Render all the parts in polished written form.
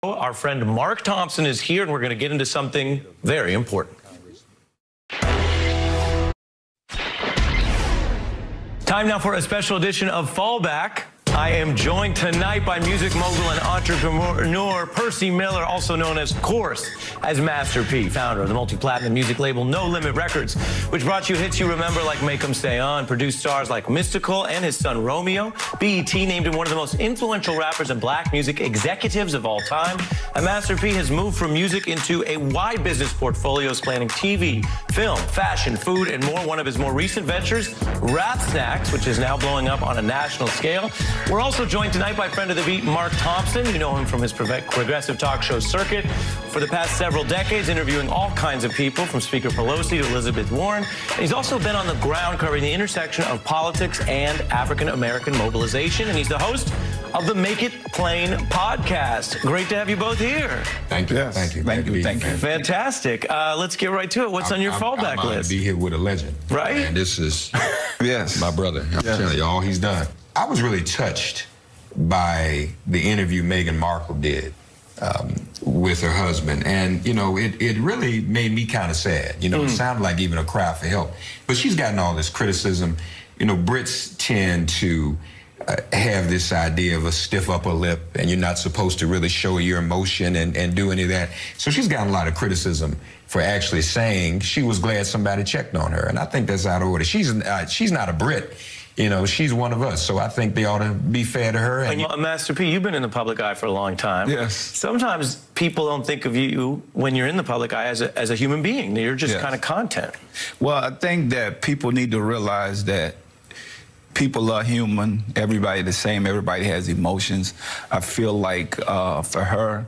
Our friend Mark Thompson is here, and we're going to get into something very important. Time now for a special edition of Fallback. I am joined tonight by music mogul and entrepreneur Percy Miller, also known as, of course, as Master P, founder of the multi-platinum music label No Limit Records, which brought you hits you remember like Make 'Em Stay On, produced stars like Mystical and his son Romeo. BET named him one of the most influential rappers and black music executives of all time. And Master P has moved from music into a wide business portfolio spanning TV, film, fashion, food, and more. One of his more recent ventures, Rap Snacks, which is now blowing up on a national scale. We're also joined tonight by friend of the beat, Mark Thompson. You know him from his progressive talk show circuit for the past several decades, interviewing all kinds of people, from Speaker Pelosi to Elizabeth Warren. And he's also been on the ground covering the intersection of politics and African-American mobilization. And he's the host of the Make It Plain podcast. Great to have you both here. Thank you. Yes. Thank you. Thank you. Thank you. Fantastic. Let's get right to it. What's on your fallback I'm list? to be here with a legend. Right? And this is Yes. my brother. I'm telling you, all he's done. I was really touched by the interview Meghan Markle did with her husband. And, you know, it really made me kind of sad. You know, it sounded like even a cry for help. But she's gotten all this criticism. You know, Brits tend to have this idea of a stiff upper lip, and you're not supposed to really show your emotion and do any of that. So she's gotten a lot of criticism for actually saying she was glad somebody checked on her. And I think that's out of order. She's not a Brit. You know, she's one of us, so I think they ought to be fair to her. And Master P, you've been in the public eye for a long time. Yes. Sometimes people don't think of you when you're in the public eye as a human being. You're just kind of content. Well, I think that people need to realize that people are human. Everybody the same. Everybody has emotions. I feel like for her,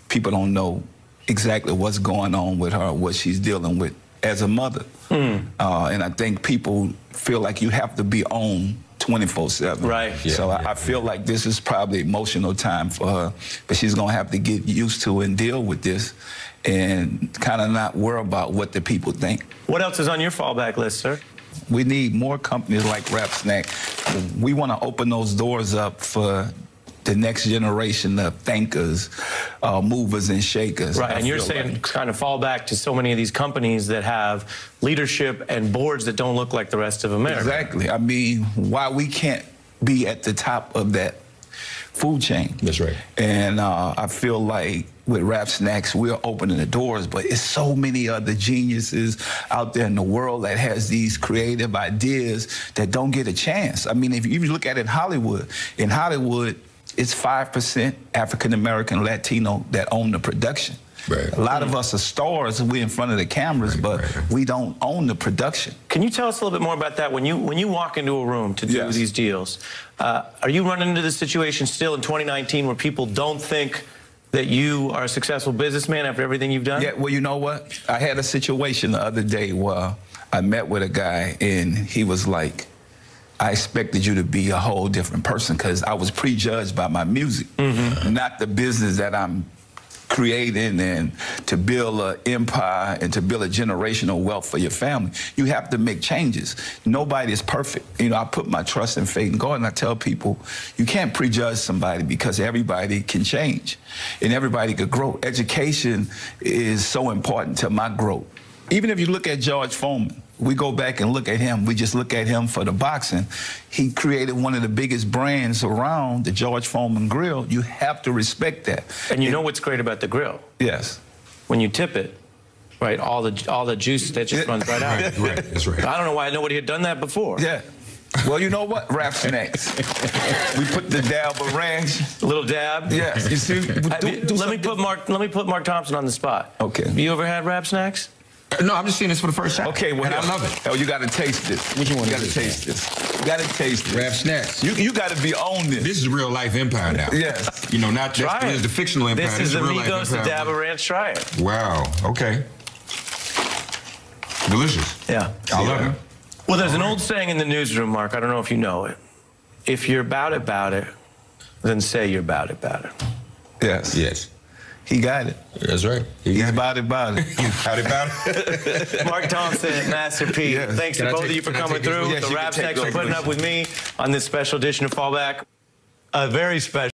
people don't know exactly what's going on with her, what she's dealing with as a mother. And I think people feel like you have to be on 24/7. Right. Yeah, so I feel like this is probably emotional time for her, but she's gonna have to get used to and deal with this and kind of not worry about what the people think. What else is on your fallback list, sir? We need more companies like Rap Snack. We want to open those doors up for the next generation of thinkers, movers and shakers. Right, and you're saying kind of fall back to so many of these companies that have leadership and boards that don't look like the rest of America. Exactly. I mean, why we can't be at the top of that food chain. That's right. And I feel like with Rap Snacks, we're opening the doors, but it's so many other geniuses out there in the world that has these creative ideas that don't get a chance. I mean, if you look at it in Hollywood, it's 5% African-American Latino that own the production. Right. A lot of us are stars, we're in front of the cameras, but we don't own the production. Can you tell us a little bit more about that? When you walk into a room to do these deals, are you running into this situation still in 2019 where people don't think that you are a successful businessman after everything you've done? Yeah, well, you know what? I had a situation the other day where I met with a guy, and he was like, I expected you to be a whole different person because I was prejudged by my music, not the business that I'm creating and to build an empire and to build a generational wealth for your family. You have to make changes. Nobody is perfect. You know, I put my trust and faith in God, and I tell people, you can't prejudge somebody because everybody can change and everybody could grow. Education is so important to my growth. Even if you look at George Foreman, we go back and look at him, we just look at him for the boxing. He created one of the biggest brands around, the George Foreman grill. You have to respect that. And you know what's great about the grill? Yes. When you tip it, right, all the juice that just runs right out. Right, that's right. I don't know why nobody had done that before. Yeah. Well, you know what? Rap Snacks. We put the dab of ranch. A little dab. Yes. You see, let me put Mark Thompson on the spot. Okay. Have you ever had Rap Snacks? No, I'm just seeing this for the first time. Okay, well, and I love it. Oh, you got to taste this. Which one? You got to taste this. You got to taste this. Rap Snacks. You got to be on this. This is real life empire now. Yes. You know, not just the fictional empire. This is the real life Migos, the empire. dab of ranch. Try it. Wow. Okay. Delicious. Yeah. I love it. Well, there's an old saying in the newsroom, Mark. I don't know if you know it. If you're about it, then say you're about it. Yes. Yes. He got it. That's right. He's about it. About it. Mark Thompson, Master P. Yes. Thanks to both of you for coming through. Yes, the Rap Snacks for putting up with me on this special edition of Fallback. A very special.